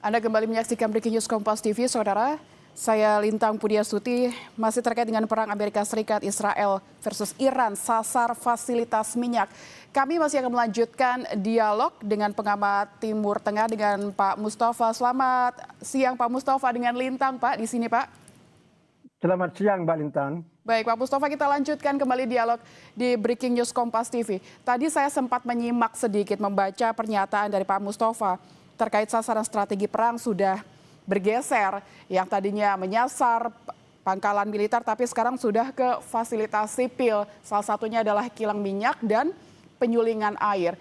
Anda kembali menyaksikan Breaking News Kompas TV, Saudara. Saya Lintang Pudiastuti, masih terkait dengan perang Amerika Serikat Israel versus Iran, sasar fasilitas minyak. Kami masih akan melanjutkan dialog dengan pengamat Timur Tengah dengan Pak Mustafa. Selamat siang Pak Mustafa dengan Lintang, Pak, di sini Pak. Selamat siang, Mbak Lintang. Baik, Pak Mustafa, kita lanjutkan kembali dialog di Breaking News Kompas TV. Tadi saya sempat menyimak sedikit, membaca pernyataan dari Pak Mustafa terkait sasaran strategi perang sudah bergeser, yang tadinya menyasar pangkalan militer tapi sekarang sudah ke fasilitas sipil. Salah satunya adalah kilang minyak dan penyulingan air.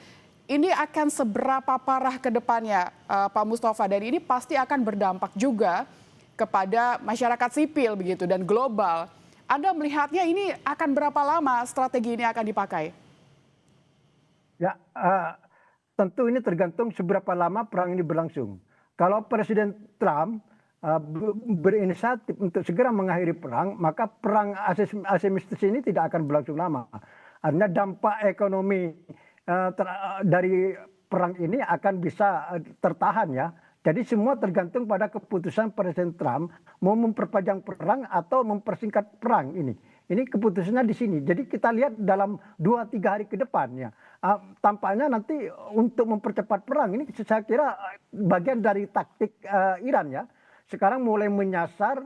Ini akan seberapa parah ke depannya, Pak Mustafa, dan ini pasti akan berdampak juga kepada masyarakat sipil begitu dan global. Anda melihatnya ini akan berapa lama strategi ini akan dipakai? Ya, tentu ini tergantung seberapa lama perang ini berlangsung. Kalau Presiden Trump berinisiatif untuk segera mengakhiri perang, maka perang asimetris ini tidak akan berlangsung lama. Artinya dampak ekonomi dari perang ini akan bisa tertahan ya. Jadi semua tergantung pada keputusan Presiden Trump mau memperpanjang perang atau mempersingkat perang ini. Ini keputusannya di sini. Jadi kita lihat dalam 2-3 hari ke depan ya. Tampaknya nanti untuk mempercepat perang ini saya kira bagian dari taktik Iran ya. Sekarang mulai menyasar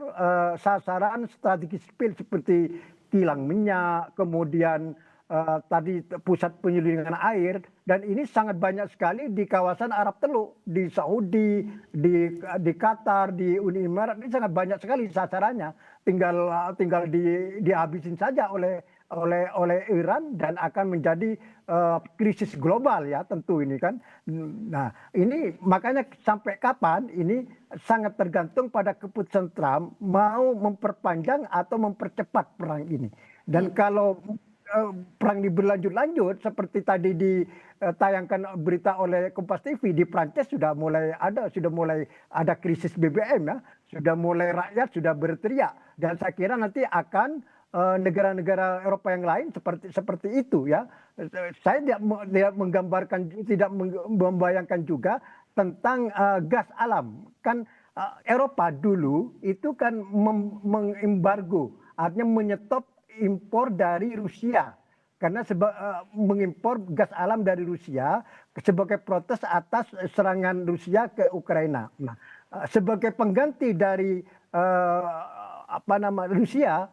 sasaran strategi sipil seperti kilang minyak, kemudian tadi pusat penyulingan air, dan ini sangat banyak sekali di kawasan Arab Teluk, di Saudi, di Qatar, di Uni Emirat, ini sangat banyak sekali sasarannya. Tinggal dihabisin saja oleh Iran dan akan menjadi krisis global ya tentu ini kan. Nah ini makanya sampai kapan ini sangat tergantung pada keputusan Trump mau memperpanjang atau mempercepat perang ini. Dan kalau perang ini berlanjut-lanjut seperti tadi ditayangkan berita oleh Kompas TV, di Prancis sudah mulai ada krisis BBM ya, sudah mulai rakyat sudah berteriak, dan saya kira nanti akan negara-negara Eropa yang lain seperti itu ya. Saya tidak membayangkan juga tentang gas alam. Kan Eropa dulu itu kan mengembargo, artinya menyetop impor dari Rusia karena mengimpor gas alam dari Rusia sebagai protes atas serangan Rusia ke Ukraina. Nah, sebagai pengganti dari Rusia,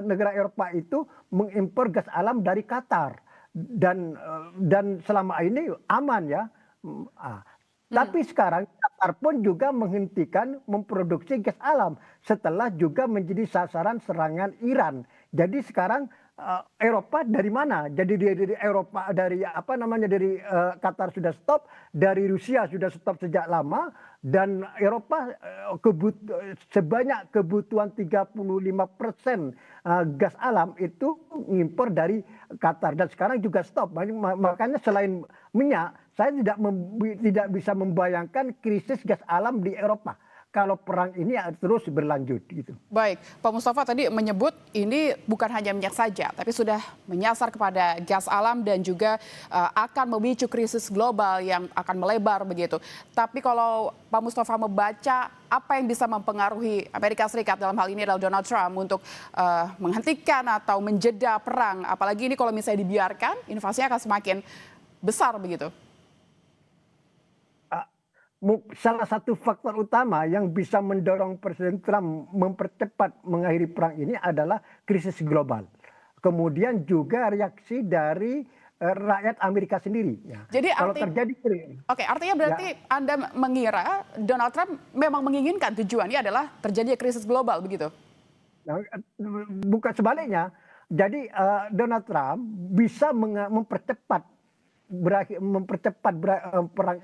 negara Eropa itu mengimpor gas alam dari Qatar dan selama ini aman ya. Tapi sekarang Qatar pun juga menghentikan memproduksi gas alam setelah juga menjadi sasaran serangan Iran. Jadi sekarang Eropa dari mana? Jadi dari Eropa dari Qatar sudah stop, dari Rusia sudah stop sejak lama, dan Eropa sebanyak kebutuhan 35% gas alam itu mengimpor dari Qatar, dan sekarang juga stop. Makanya selain minyak, saya tidak bisa membayangkan krisis gas alam di Eropa kalau perang ini terus berlanjut gitu. Baik, Pak Mustafa tadi menyebut ini bukan hanya minyak saja, tapi sudah menyasar kepada gas alam dan juga akan memicu krisis global yang akan melebar begitu. Tapi kalau Pak Mustafa membaca apa yang bisa mempengaruhi Amerika Serikat, dalam hal ini adalah Donald Trump, untuk menghentikan atau menjeda perang, apalagi ini kalau misalnya dibiarkan, invasinya akan semakin besar begitu. Salah satu faktor utama yang bisa mendorong Presiden Trump mempercepat mengakhiri perang ini adalah krisis global. Kemudian juga reaksi dari rakyat Amerika sendiri. Ya. Jadi kalau terjadi, artinya berarti ya, Anda mengira Donald Trump memang menginginkan tujuannya adalah terjadi krisis global begitu? Nah, bukan sebaliknya. Jadi Donald Trump bisa mempercepat perang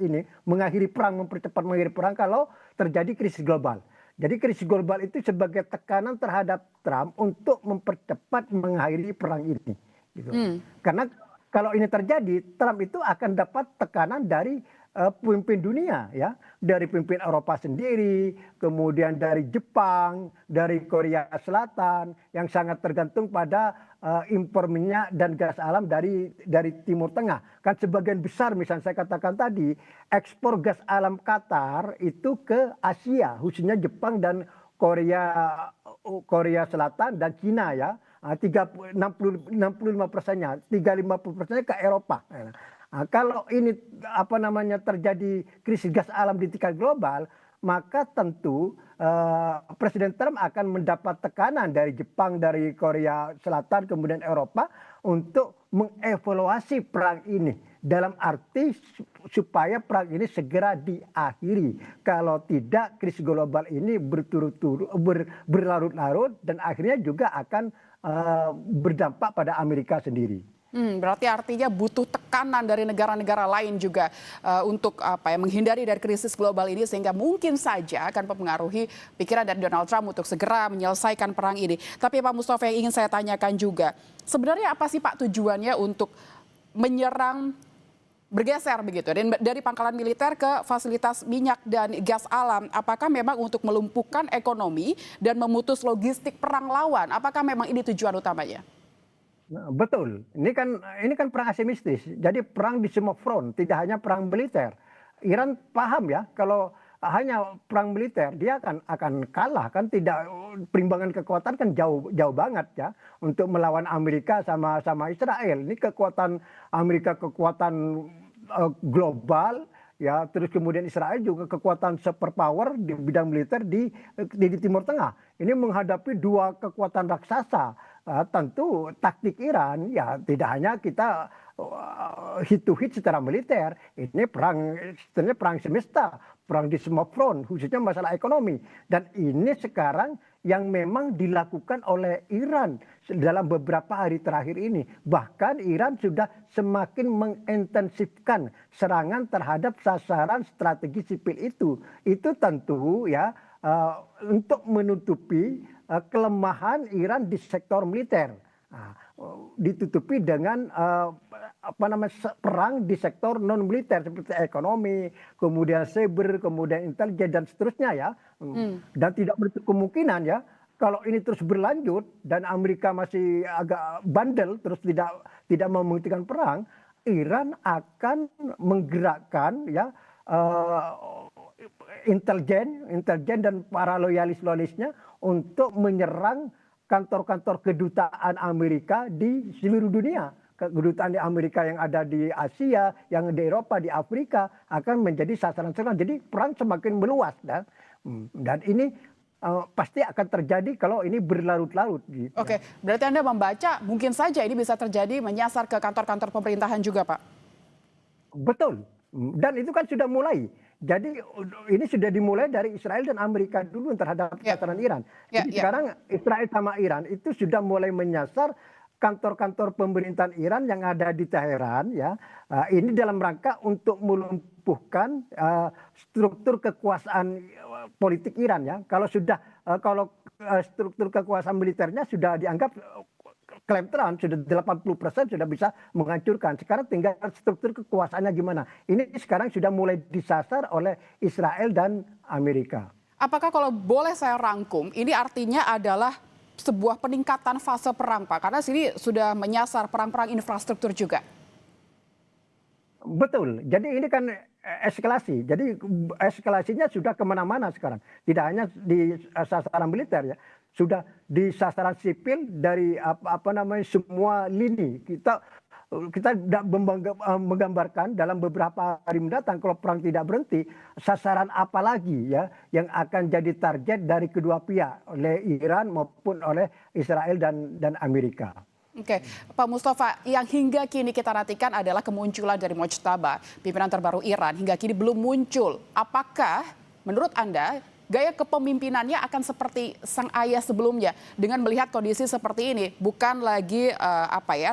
ini, mempercepat mengakhiri perang kalau terjadi krisis global. Jadi krisis global itu sebagai tekanan terhadap Trump untuk mempercepat mengakhiri perang ini. Gitu. Karena kalau ini terjadi, Trump itu akan dapat tekanan dari pemimpin dunia ya, dari pemimpin Eropa sendiri, kemudian dari Jepang, dari Korea Selatan yang sangat tergantung pada impor minyak dan gas alam dari Timur Tengah. Kan sebagian besar misalnya saya katakan tadi ekspor gas alam Qatar itu ke Asia, khususnya Jepang dan Korea Selatan dan Cina ya. 65%-nya, 50%-nya ke Eropa. Nah, kalau ini terjadi krisis gas alam di tingkat global, maka tentu Presiden Trump akan mendapat tekanan dari Jepang, dari Korea Selatan, kemudian Eropa untuk mengevaluasi perang ini. Dalam arti supaya perang ini segera diakhiri. Kalau tidak, krisis global ini berlarut-larut dan akhirnya juga akan berdampak pada Amerika sendiri. Berarti artinya butuh tekanan dari negara-negara lain juga untuk menghindari dari krisis global ini sehingga mungkin saja akan mempengaruhi pikiran dari Donald Trump untuk segera menyelesaikan perang ini. Tapi Pak Mustofa, yang ingin saya tanyakan juga, sebenarnya apa sih Pak tujuannya untuk menyerang, bergeser begitu dari pangkalan militer ke fasilitas minyak dan gas alam? Apakah memang untuk melumpuhkan ekonomi dan memutus logistik perang lawan? Apakah memang ini tujuan utamanya? Nah, betul, ini kan perang asimetris. Jadi perang di semua front, tidak hanya perang militer. Iran paham ya, kalau hanya perang militer dia akan kalah kan, tidak, perimbangan kekuatan kan jauh banget ya untuk melawan Amerika sama Israel. Ini kekuatan Amerika, kekuatan global ya, terus kemudian Israel juga kekuatan superpower di bidang militer di Timur Tengah. Ini menghadapi dua kekuatan raksasa. Tentu taktik Iran ya tidak hanya kita hit to hit secara militer. Ini sebenarnya perang semesta, perang di semua front, khususnya masalah ekonomi. Dan ini sekarang yang memang dilakukan oleh Iran dalam beberapa hari terakhir ini. Bahkan Iran sudah semakin mengintensifkan serangan terhadap sasaran strategi sipil itu. Itu tentu ya untuk menutupi kelemahan Iran di sektor militer. Ditutupi dengan perang di sektor non militer seperti ekonomi, kemudian cyber, kemudian intelijen dan seterusnya ya. Dan tidak menutup kemungkinan ya, kalau ini terus berlanjut dan Amerika masih agak bandel terus tidak menghentikan perang, Iran akan menggerakkan ya intelijen dan para loyalis-loyalisnya untuk menyerang kantor-kantor kedutaan Amerika di seluruh dunia. Kedutaan di Amerika yang ada di Asia, yang di Eropa, di Afrika akan menjadi sasaran serangan. Jadi perang semakin meluas dan ini pasti akan terjadi kalau ini berlarut-larut. Gitu. Oke, berarti Anda membaca mungkin saja ini bisa terjadi menyasar ke kantor-kantor pemerintahan juga, Pak? Betul, dan itu kan sudah mulai. Jadi ini sudah dimulai dari Israel dan Amerika dulu terhadap sasaran Iran. Jadi sekarang Israel sama Iran itu sudah mulai menyasar kantor-kantor pemerintahan Iran yang ada di Teheran ya. Ini dalam rangka untuk melumpuhkan struktur kekuasaan politik Iran ya. Kalau struktur kekuasaan militernya sudah dianggap klaim Trump sudah 80% sudah bisa menghancurkan. Sekarang tinggal struktur kekuasaannya gimana. Ini sekarang sudah mulai disasar oleh Israel dan Amerika. Apakah kalau boleh saya rangkum, ini artinya adalah sebuah peningkatan fase perang, Pak? Karena sini sudah menyasar perang-perang infrastruktur juga. Betul. Jadi ini kan eskalasi. Jadi eskalasinya sudah kemana-mana sekarang. Tidak hanya di sasaran militer ya. Sudah di sasaran sipil dari semua lini. Kita menggambarkan dalam beberapa hari mendatang kalau perang tidak berhenti, sasaran apa lagi ya yang akan jadi target dari kedua pihak, oleh Iran maupun oleh Israel dan Amerika. Oke, Pak Mustofa, yang hingga kini kita nantikan adalah kemunculan dari Mojtaba, pimpinan terbaru Iran. Hingga kini belum muncul. Apakah menurut Anda gaya kepemimpinannya akan seperti sang ayah sebelumnya dengan melihat kondisi seperti ini, bukan lagi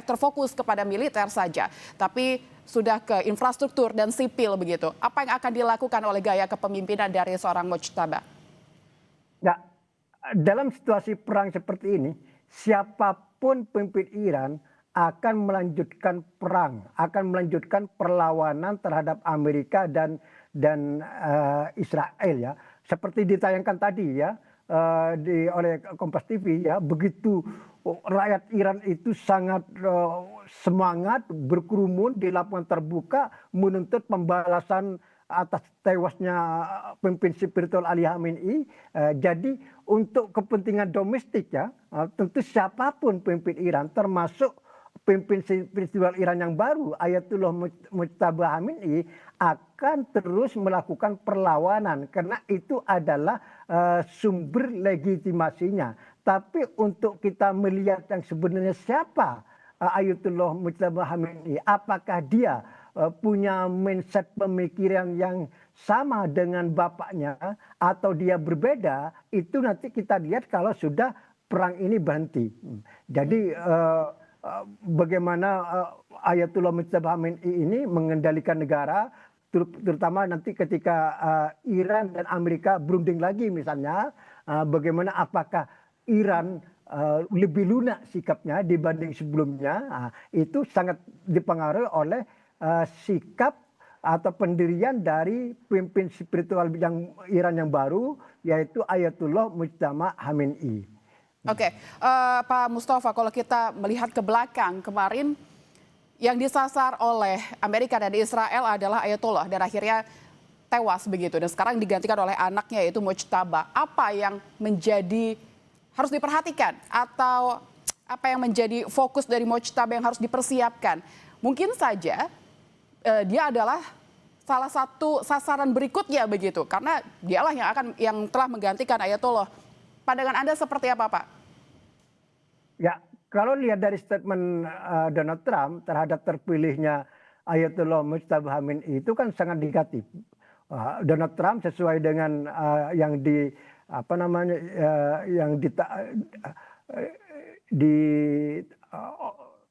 terfokus kepada militer saja, tapi sudah ke infrastruktur dan sipil begitu. Apa yang akan dilakukan oleh gaya kepemimpinan dari seorang Mojtaba? Ya, dalam situasi perang seperti ini, siapapun pemimpin Iran akan melanjutkan perang, akan melanjutkan perlawanan terhadap Amerika dan Israel ya. Seperti ditayangkan tadi ya oleh Kompas TV ya, begitu rakyat Iran itu sangat semangat berkerumun di lapangan terbuka menuntut pembalasan atas tewasnya pemimpin spiritual Ali Khamenei. Jadi untuk kepentingan domestik ya, tentu siapapun pemimpin Iran termasuk pemimpin spiritual Iran yang baru Ayatullah Mujtaba Khamenei akan terus melakukan perlawanan karena itu adalah sumber legitimasinya. Tapi untuk kita melihat yang sebenarnya siapa Ayatullah Mujtaba Khamenei, apakah dia punya mindset pemikiran yang sama dengan bapaknya atau dia berbeda, itu nanti kita lihat kalau sudah perang ini berhenti. Jadi bagaimana Ayatullah Mujtaba Khamenei ini mengendalikan negara, terutama nanti ketika Iran dan Amerika berunding lagi misalnya, bagaimana apakah Iran lebih lunak sikapnya dibanding sebelumnya, itu sangat dipengaruhi oleh sikap atau pendirian dari pemimpin spiritual yang Iran yang baru, yaitu Ayatullah Mujtaba Khamenei. Oke, Pak Mustafa, kalau kita melihat ke belakang kemarin yang disasar oleh Amerika dan Israel adalah Ayatollah dan akhirnya tewas begitu. Dan sekarang digantikan oleh anaknya yaitu Mujtaba. Apa yang menjadi harus diperhatikan atau apa yang menjadi fokus dari Mujtaba yang harus dipersiapkan? Mungkin saja dia adalah salah satu sasaran berikutnya begitu, karena dialah yang telah menggantikan Ayatollah. Pandangan Anda seperti apa, Pak? Ya, kalau lihat dari statement Donald Trump terhadap terpilihnya Ayatollah Mujtaba Khamenei itu kan sangat negatif. Donald Trump sesuai dengan yang di apa namanya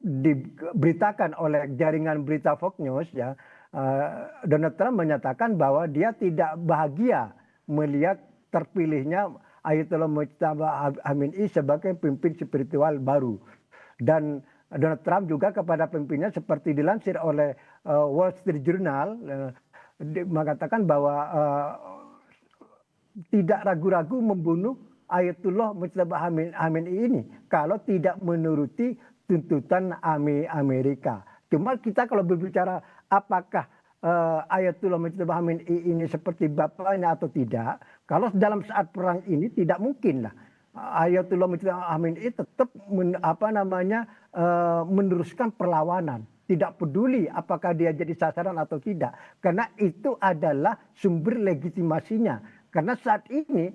diberitakan oleh jaringan berita Fox News ya, Donald Trump menyatakan bahwa dia tidak bahagia melihat terpilihnya Ayatollah Mujtaba Khamenei sebagai pemimpin spiritual baru. Dan Donald Trump juga kepada pemimpinnya seperti dilansir oleh Wall Street Journal mengatakan bahwa tidak ragu-ragu membunuh Ayatollah Mujtaba Khamenei ini kalau tidak menuruti tuntutan Amerika. Cuma kita kalau berbicara apakah Ayatollah Mujtaba Khamenei ini seperti bapaknya atau tidak, kalau dalam saat perang ini tidak mungkin lah Ayatollah Mujtaba Khamenei tetap meneruskan perlawanan. Tidak peduli apakah dia jadi sasaran atau tidak. Karena itu adalah sumber legitimasinya. Karena saat ini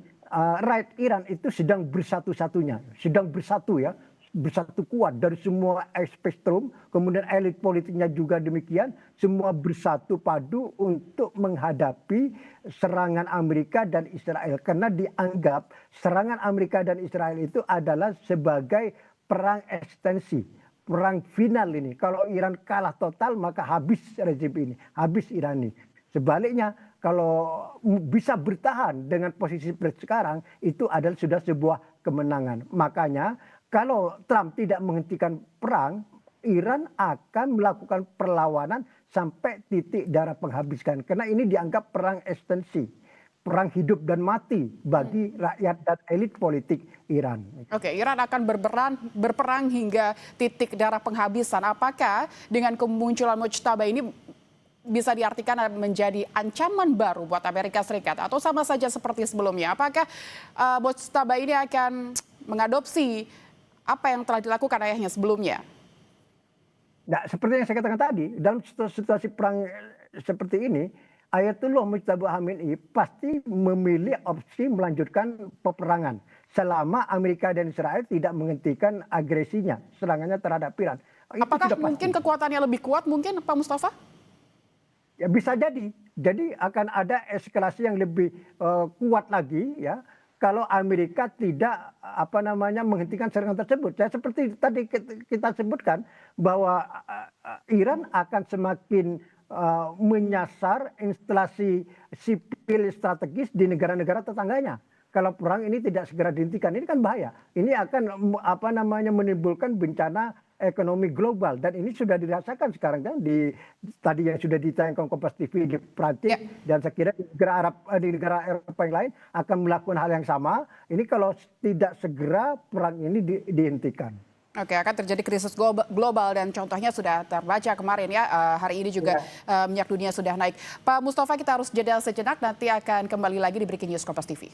rakyat Iran itu sedang bersatu-satunya. Sedang bersatu ya. Bersatu kuat dari semua spektrum, kemudian elit politiknya juga demikian, semua bersatu padu untuk menghadapi serangan Amerika dan Israel. Karena dianggap serangan Amerika dan Israel itu adalah sebagai perang ekstensi, perang final ini. Kalau Iran kalah total maka habis rezim ini, habis Iran ini. Sebaliknya kalau bisa bertahan dengan posisi seperti sekarang, itu adalah sudah sebuah kemenangan. Makanya kalau Trump tidak menghentikan perang, Iran akan melakukan perlawanan sampai titik darah penghabiskan. Karena ini dianggap perang ekstensi, perang hidup dan mati bagi rakyat dan elit politik Iran. Oke, Iran akan berperang hingga titik darah penghabisan. Apakah dengan kemunculan Mujtaba ini bisa diartikan menjadi ancaman baru buat Amerika Serikat atau sama saja seperti sebelumnya? Apakah Mujtaba ini akan mengadopsi apa yang telah dilakukan ayahnya sebelumnya? Nah, seperti yang saya katakan tadi, dalam situasi perang seperti ini, Ayatullah Mujtaba Khamenei pasti memilih opsi melanjutkan peperangan selama Amerika dan Israel tidak menghentikan agresinya, serangannya terhadap Iran. Apakah mungkin kekuatannya lebih kuat mungkin, Pak Mustafa? Ya bisa jadi. Jadi akan ada eskalasi yang lebih kuat lagi ya. Kalau Amerika tidak menghentikan serangan tersebut. Ya, seperti tadi kita sebutkan bahwa Iran akan semakin menyasar instalasi sipil strategis di negara-negara tetangganya. Kalau perang ini tidak segera dihentikan, ini kan bahaya. Ini akan menimbulkan bencana ekonomi global, dan ini sudah dirasakan sekarang kan di tadi yang sudah ditayangkan Kompas TV di Prancis, dan saya kira di negara Eropa yang lain akan melakukan hal yang sama. Ini kalau tidak segera perang ini dihentikan. Oke, akan terjadi krisis global dan contohnya sudah terbaca kemarin ya. Hari ini juga minyak dunia sudah naik. Pak Mustafa, kita harus jeda sejenak, nanti akan kembali lagi di Breaking News Kompas TV.